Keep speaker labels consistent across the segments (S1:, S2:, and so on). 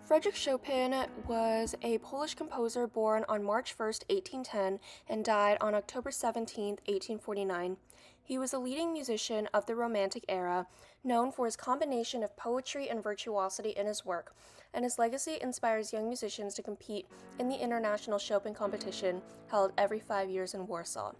S1: Frédéric Chopin was a Polish composer born on March 1st, 1810, and died on October 17th, 1849. He was a leading musician of the Romantic era, known for his combination of poetry and virtuosity in his work, and his legacy inspires young musicians to compete in the International Chopin Competition held every 5 years in Warsaw.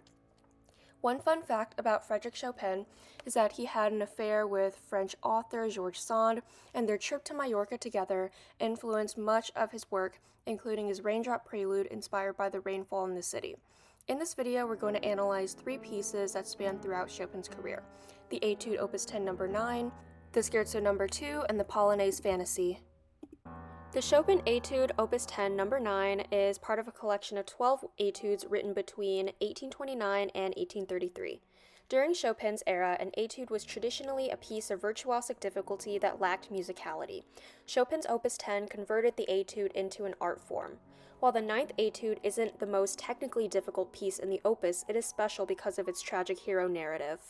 S1: One fun fact about Frédéric Chopin is that he had an affair with French author Georges Sand, and their trip to Majorca together influenced much of his work, including his Raindrop Prelude inspired by the rainfall in the city. In this video, we're going to analyze 3 pieces that span throughout Chopin's career: the Etude Opus 10 No. 9, the Scherzo No. 2, and the Polonaise Fantasy. The Chopin Etude Opus 10 No. 9 is part of a collection of 12 etudes written between 1829 and 1833. During Chopin's era, an etude was traditionally a piece of virtuosic difficulty that lacked musicality. Chopin's Opus 10 converted the etude into an art form. While the 9th etude isn't the most technically difficult piece in the opus, it is special because of its tragic hero narrative.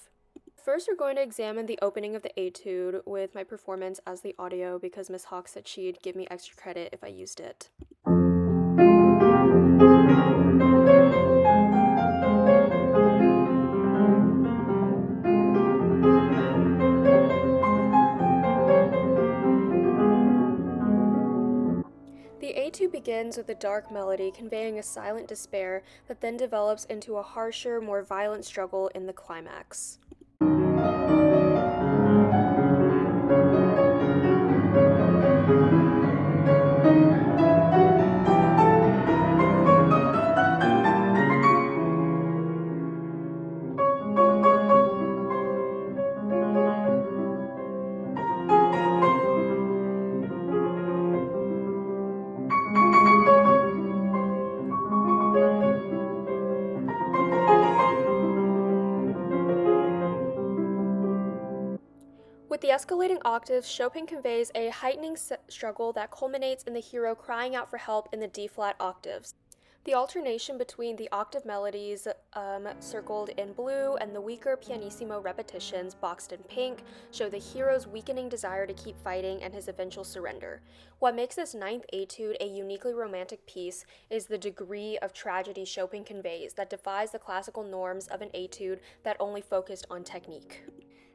S1: First, we're going to examine the opening of the etude with my performance as the audio because Miss Hawk said she'd give me extra credit if I used it. The etude begins with a dark melody conveying a silent despair that then develops into a harsher, more violent struggle in the climax. With the escalating octaves, Chopin conveys a heightening struggle that culminates in the hero crying out for help in the D-flat octaves. The alternation between the octave melodies circled in blue and the weaker pianissimo repetitions boxed in pink show the hero's weakening desire to keep fighting and his eventual surrender. What makes this 9th etude a uniquely romantic piece is the degree of tragedy Chopin conveys that defies the classical norms of an etude that only focused on technique.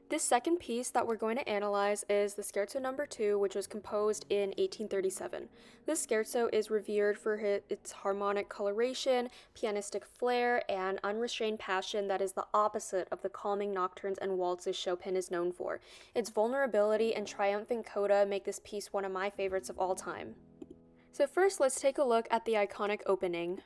S1: This second piece that we're going to analyze is the Scherzo No. 2, which was composed in 1837. This scherzo is revered for its harmonic coloration, pianistic flair, and unrestrained passion that is the opposite of the calming nocturnes and waltzes Chopin is known for. Its vulnerability and triumphant coda make this piece one of my favorites of all time. So first, let's take a look at the iconic opening.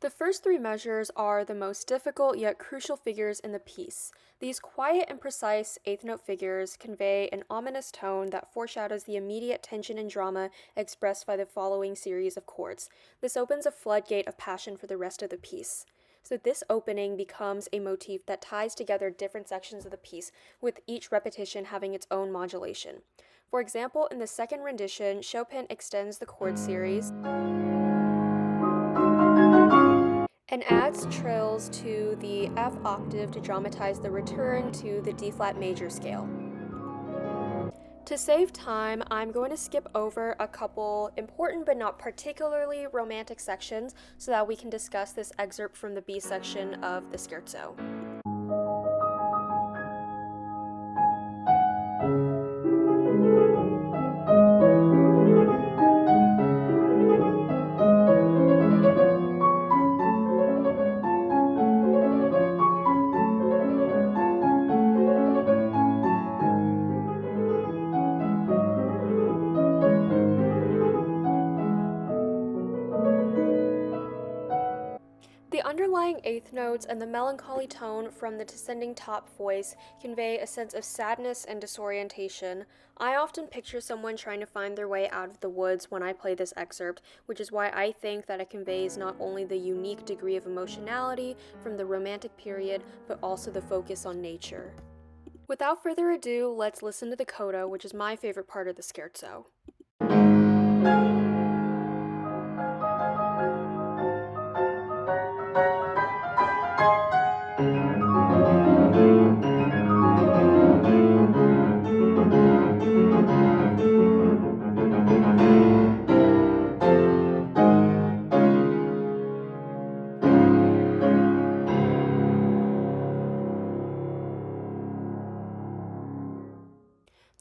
S1: The first 3 measures are the most difficult yet crucial figures in the piece. These quiet and precise 8th note figures convey an ominous tone that foreshadows the immediate tension and drama expressed by the following series of chords. This opens a floodgate of passion for the rest of the piece. So this opening becomes a motif that ties together different sections of the piece, with each repetition having its own modulation. For example, in the second rendition, Chopin extends the chord series and adds trills to the F octave to dramatize the return to the D-flat major scale. To save time, I'm going to skip over a couple important but not particularly romantic sections so that we can discuss this excerpt from the B section of the scherzo. The underlying 8th notes and the melancholy tone from the descending top voice convey a sense of sadness and disorientation. I often picture someone trying to find their way out of the woods when I play this excerpt, which is why I think that it conveys not only the unique degree of emotionality from the Romantic period, but also the focus on nature. Without further ado, let's listen to the coda, which is my favorite part of the scherzo.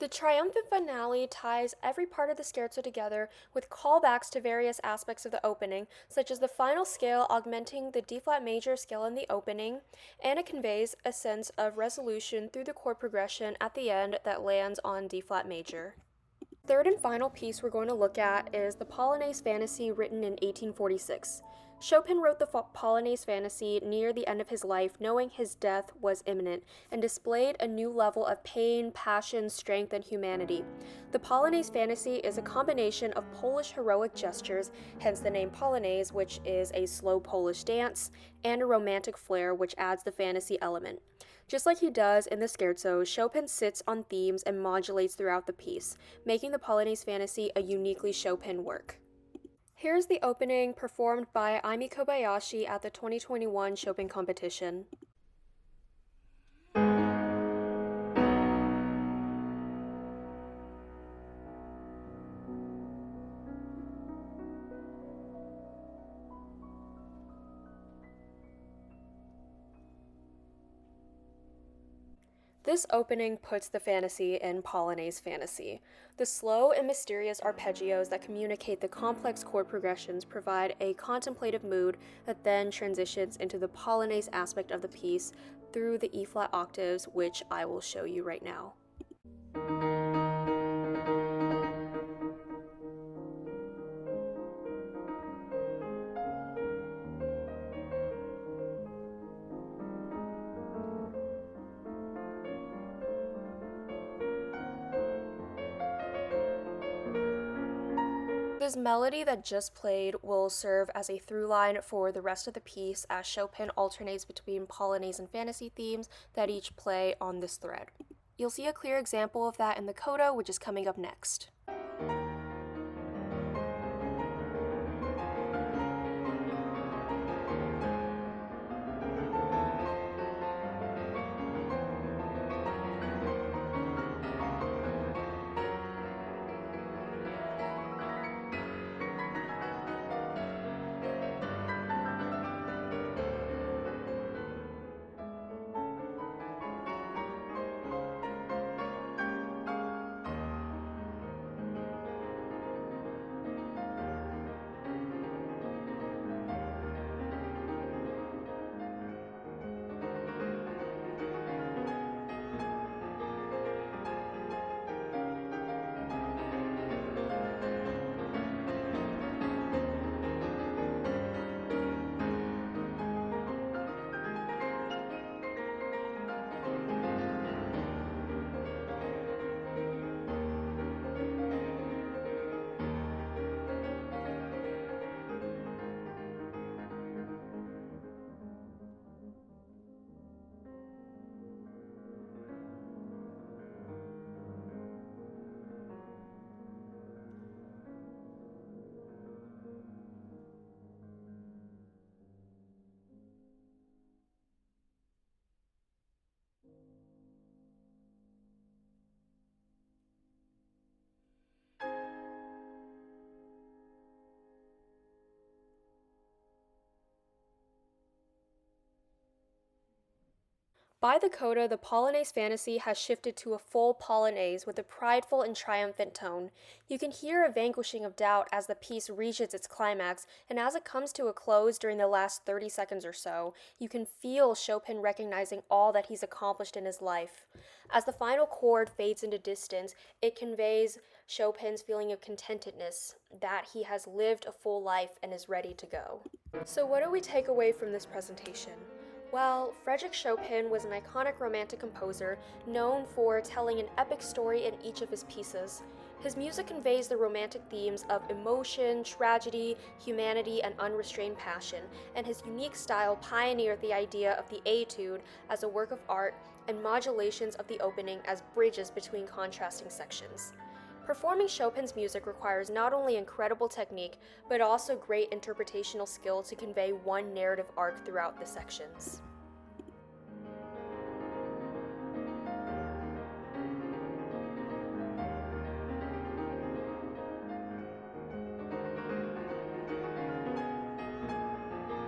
S1: The triumphant finale ties every part of the scherzo together with callbacks to various aspects of the opening, such as the final scale augmenting the D flat major scale in the opening, and it conveys a sense of resolution through the chord progression at the end that lands on D flat major. Third and final piece we're going to look at is the Polonaise Fantasy, written in 1846. Chopin wrote the Polonaise Fantasy near the end of his life, knowing his death was imminent, and displayed a new level of pain, passion, strength, and humanity. The Polonaise Fantasy is a combination of Polish heroic gestures, hence the name Polonaise, which is a slow Polish dance, and a romantic flair, which adds the fantasy element. Just like he does in the scherzo, Chopin sits on themes and modulates throughout the piece, making the Polonaise Fantasy a uniquely Chopin work. Here's the opening performed by Aimi Kobayashi at the 2021 Chopin competition. This opening puts the fantasy in Polonaise Fantasy. The slow and mysterious arpeggios that communicate the complex chord progressions provide a contemplative mood that then transitions into the Polonaise aspect of the piece through the E-flat octaves, which I will show you right now. This melody that just played will serve as a through line for the rest of the piece, as Chopin alternates between Polonaise and fantasy themes that each play on this thread. You'll see a clear example of that in the coda, which is coming up next. By the coda, the Polonaise Fantasy has shifted to a full Polonaise with a prideful and triumphant tone. You can hear a vanquishing of doubt as the piece reaches its climax, and as it comes to a close during the last 30 seconds or so, you can feel Chopin recognizing all that he's accomplished in his life. As the final chord fades into distance, it conveys Chopin's feeling of contentedness, that he has lived a full life and is ready to go. So what do we take away from this presentation? Well, Frédéric Chopin was an iconic romantic composer known for telling an epic story in each of his pieces. His music conveys the romantic themes of emotion, tragedy, humanity, and unrestrained passion, and his unique style pioneered the idea of the etude as a work of art and modulations of the opening as bridges between contrasting sections. Performing Chopin's music requires not only incredible technique, but also great interpretational skill to convey one narrative arc throughout the sections.